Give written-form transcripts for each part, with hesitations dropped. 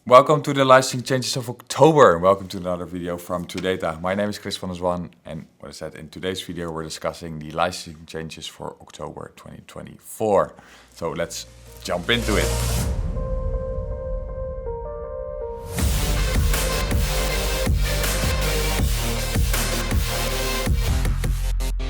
Welcome to the licensing changes of October. Welcome to another video from TrueData. My name is Chris van der Zwan, and what I said in today's video, we're discussing the licensing changes for October 2024. So let's jump into it.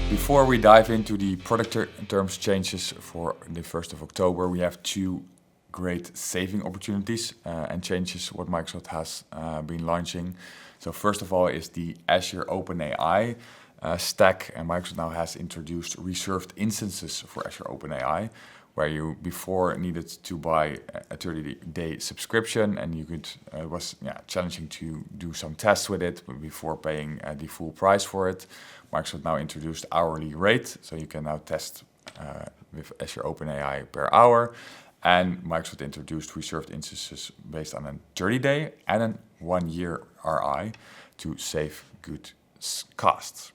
Before we dive into the product terms changes for the 1st of October, we have two great saving opportunities and changes what Microsoft has been launching. So first of all is the Azure OpenAI stack, and Microsoft now has introduced reserved instances for Azure OpenAI, where you before needed to buy a 30-day subscription, and you could it was challenging to do some tests with it before paying the full price for it. Microsoft now introduced hourly rate, so you can now test with Azure OpenAI per hour. And Microsoft introduced reserved instances based on a 30-day and a 1-year RI to save good costs.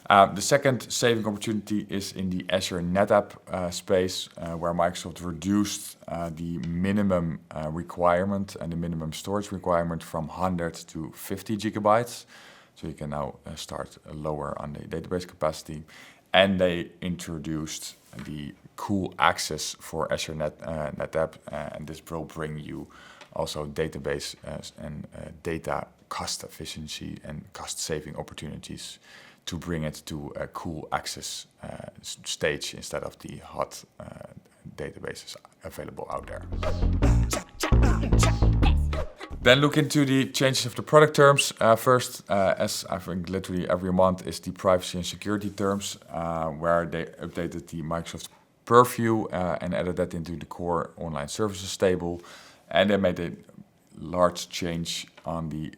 The second saving opportunity is in the Azure NetApp space, where Microsoft reduced the minimum requirement and the minimum storage requirement from 100 to 50 gigabytes. So you can now start lower on the database capacity. And they introduced the cool access for Azure NetApp, and this will bring you also database and data cost efficiency and cost saving opportunities to bring it to a cool access stage instead of the hot databases available out there. Then look into the changes of the product terms. First, as I think literally every month, is the privacy and security terms, where they updated the Microsoft Purview and added that into the core online services table. And they made a large change on the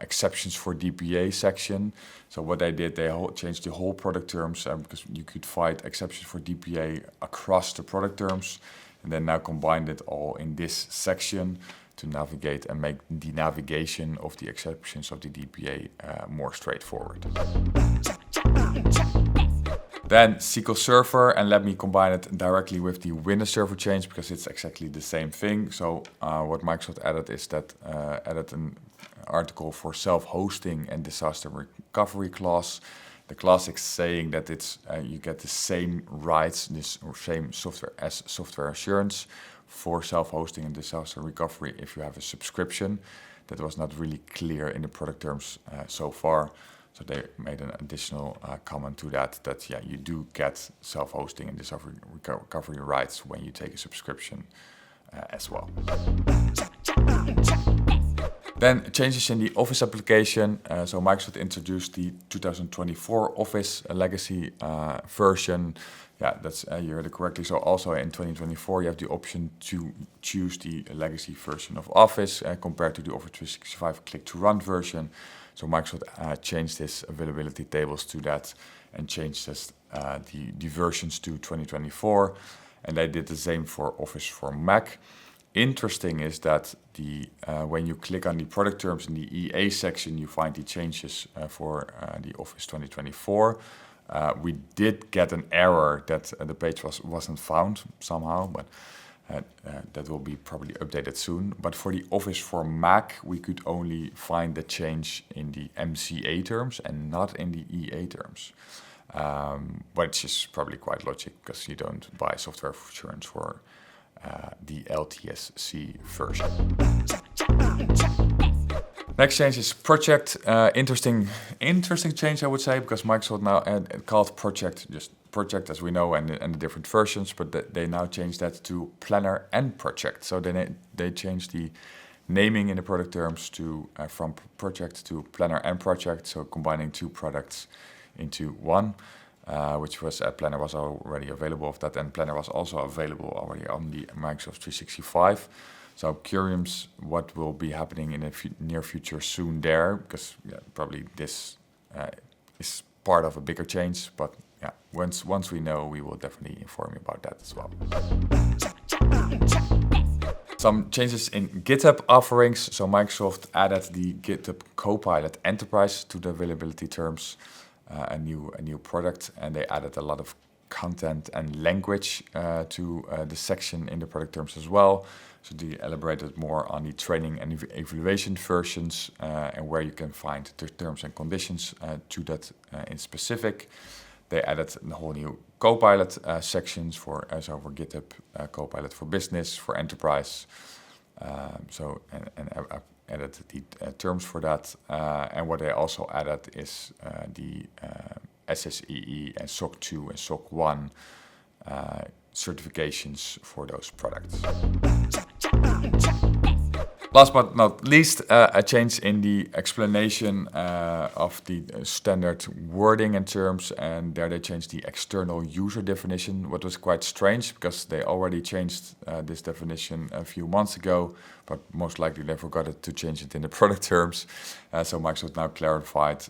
exceptions for DPA section. So what they did, they changed the whole product terms because you could find exceptions for DPA across the product terms, and then now combined it all in this section to navigate and make the navigation of the exceptions of the DPA more straightforward. Then SQL Server, and let me combine it directly with the Windows Server change because it's exactly the same thing. So what Microsoft added is that added an article for self-hosting and disaster recovery clause. The clause is saying that it's you get the same rights, same software as software assurance for self-hosting and disaster recovery if you have a subscription. That was not really clear in the product terms so far. So they made an additional comment to that you do get self-hosting and disaster recovery rights when you take a subscription as well. Then changes in the Office application. So Microsoft introduced the 2024 Office legacy version. Yeah, that's you heard it correctly. So also in 2024, you have the option to choose the legacy version of Office compared to the Office 365 click-to-run version. So Microsoft changed this availability tables to that and changed this, the versions to 2024. And they did the same for Office for Mac. Interesting is that the when you click on the product terms in the EA section, you find the changes for the Office 2024. We did get an error that the page wasn't found somehow, but that will be probably updated soon. But for the Office for Mac, we could only find the change in the MCA terms and not in the EA terms, which is probably quite logical because you don't buy software assurance for the LTSC version. Next change is project. Interesting change, I would say, because Microsoft now called project just project as we know and the different versions, but they now changed that to planner and project. So they changed the naming in the product terms to from project to planner and project. So combining two products into one. Which was Planner was already available of that, and Planner was also available already on the Microsoft 365. So I'm curious what will be happening in the near future soon there, because probably this is part of a bigger change. But once we know, we will definitely inform you about that as well. Some changes in GitHub offerings. So Microsoft added the GitHub Copilot Enterprise to the availability terms. A new product, and they added a lot of content and language to the section in the product terms as well. So they elaborated more on the training and evaluation versions and where you can find the terms and conditions to that in specific. They added a whole new Copilot sections for GitHub Copilot for Business, for Enterprise. And added the terms for that. And what they also added is the SSEE and SOC 2 and SOC 1 certifications for those products. Last but not least, a change in the explanation of the standard wording and terms, and there they changed the external user definition, what was quite strange because they already changed this definition a few months ago, but most likely they forgot to change it in the product terms. So Microsoft now clarified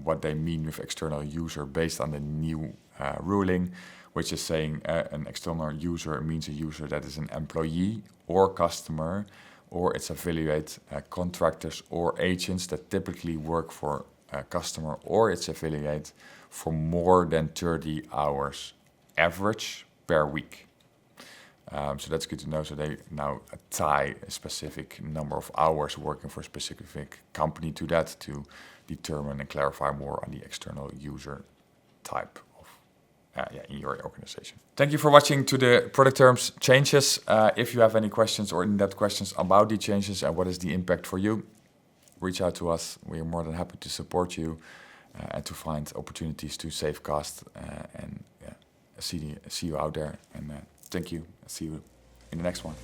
what they mean with external user based on the new ruling, which is saying an external user means a user that is an employee or customer, or its affiliate, contractors or agents that typically work for a customer or its affiliate for more than 30 hours average per week. So that's good to know. So they now tie a specific number of hours working for a specific company to that to determine and clarify more on the external user type in your organization. Thank you for watching to the product terms changes. If you have any questions or in-depth questions about the changes and what is the impact for you, reach out to us. We are more than happy to support you and to find opportunities to save cost and see you out there. And thank you. See you in the next one.